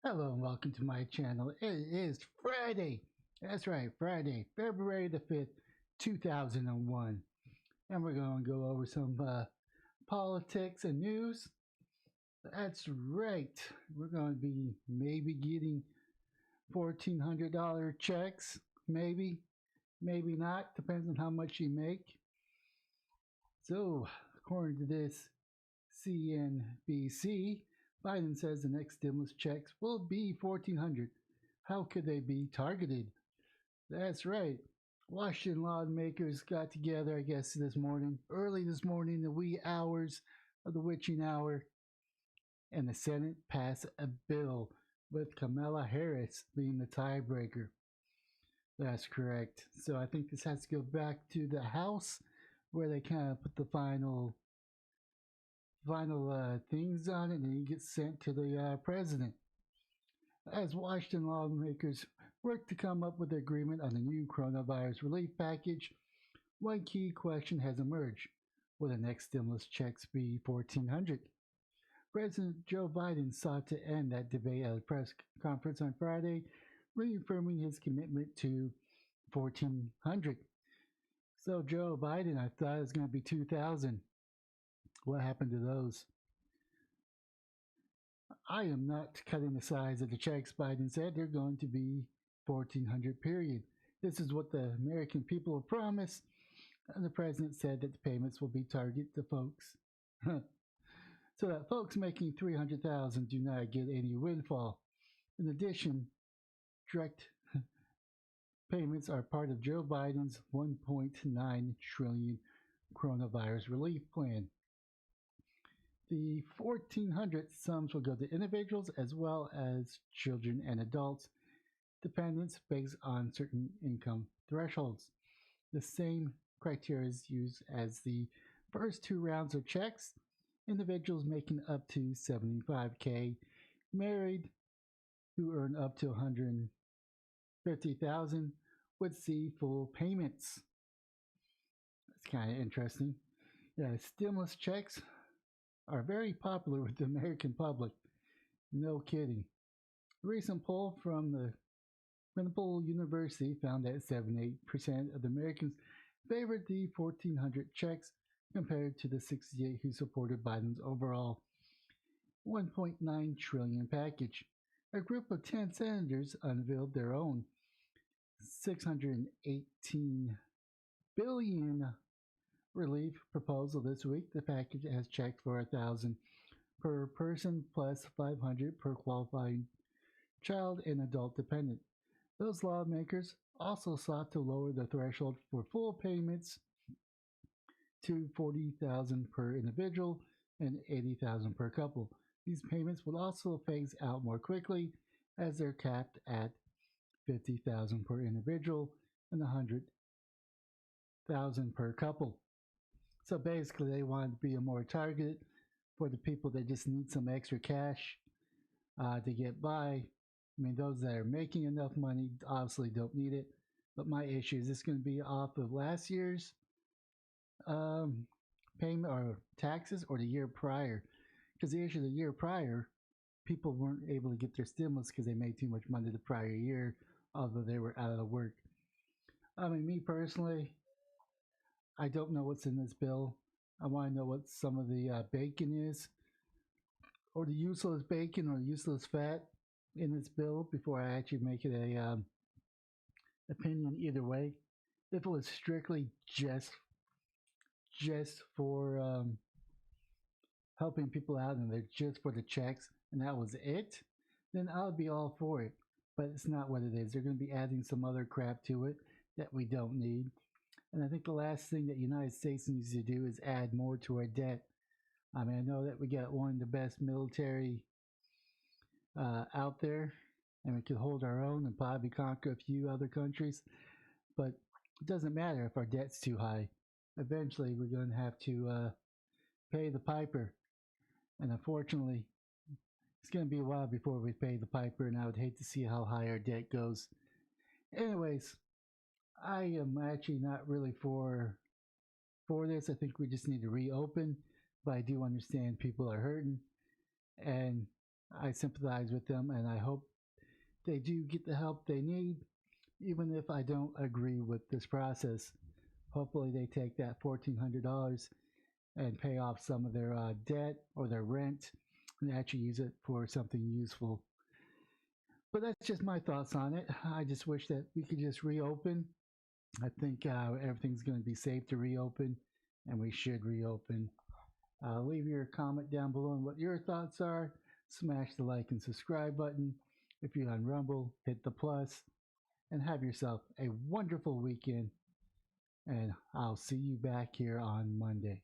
Hello and welcome to my channel. It is Friday. That's right, Friday, February the 5th, 2001. And we're going to go over some politics and news. That's right. We're going to be maybe getting $1,400 checks. Maybe, maybe not. Depends on how much you make. So, according to this CNBC, Biden says the next stimulus checks will be 1,400. How could they be targeted? That's right. Washington lawmakers got together, I guess, early this morning, the wee hours of the witching hour, and the Senate passed a bill with Kamala Harris being the tiebreaker. That's correct. So I think this has to go back to the House where they kind of put the final things on it, and then it gets sent to the president. As Washington lawmakers work to come up with an agreement on the new coronavirus relief package, one key question has emerged. Will the next stimulus checks be 1,400? President Joe Biden sought to end that debate at a press conference on Friday, reaffirming his commitment to 1,400. So Joe Biden, I thought it was going to be 2,000. What happened to those? I am not cutting the size of the checks, Biden said. They're going to be 1,400, period. This is what the American people have promised. And the president said that the payments will be targeted to folks. So that folks making 300,000 do not get any windfall. In addition, direct payments are part of Joe Biden's 1.9 trillion coronavirus relief plan. The 1,400 sums will go to individuals as well as children and adults, dependents based on certain income thresholds. The same criteria is used as the first two rounds of checks. Individuals making up to 75K, married who earn up to 150,000 would see full payments. That's kind of interesting. Yeah, stimulus checks are very popular with the American public. No kidding. A recent poll from the Quinnipiac University found that 78% of the Americans favored the 1,400 checks compared to the 68 who supported Biden's overall 1.9 trillion package. A group of 10 senators unveiled their own 618 billion relief proposal this week. The package has checked for 1,000 per person plus 500 per qualifying child and adult dependent. Those lawmakers also sought to lower the threshold for full payments to 40,000 per individual and 80,000 per couple. These payments will also phase out more quickly as they're capped at 50,000 per individual and 100,000 per couple. So basically, they want to be more targeted for the people that just need some extra cash to get by. I mean, those that are making enough money obviously don't need it. But my issue is this going to be off of last year's payment or taxes or the year prior? Because the issue the year prior, people weren't able to get their stimulus because they made too much money the prior year, although they were out of work. I mean, me personally, I don't know what's in this bill. I want to know what some of the bacon is, or the useless bacon or useless fat in this bill before I actually make it a opinion either way. If it was strictly just for helping people out and they're just for the checks and that was it, then I would be all for it. But it's not what it is. They're going to be adding some other crap to it that we don't need. And I think the last thing that the United States needs to do is add more to our debt. I mean, I know that we got one of the best military out there, and we could hold our own and probably conquer a few other countries. But it doesn't matter if our debt's too high. Eventually, we're going to have to pay the piper. And unfortunately, it's going to be a while before we pay the piper, and I would hate to see how high our debt goes. Anyways, I am actually not really for this. I think we just need to reopen, but I do understand people are hurting, and I sympathize with them, and I hope they do get the help they need, even if I don't agree with this process. Hopefully, they take that $1,400 and pay off some of their debt or their rent and actually use it for something useful. But that's just my thoughts on it. I just wish that we could just reopen. I think everything's going to be safe to reopen, and we should reopen. Leave your comment down below on what your thoughts are. Smash the like and subscribe button. If you're on Rumble, hit the plus, and have yourself a wonderful weekend. And I'll see you back here on Monday.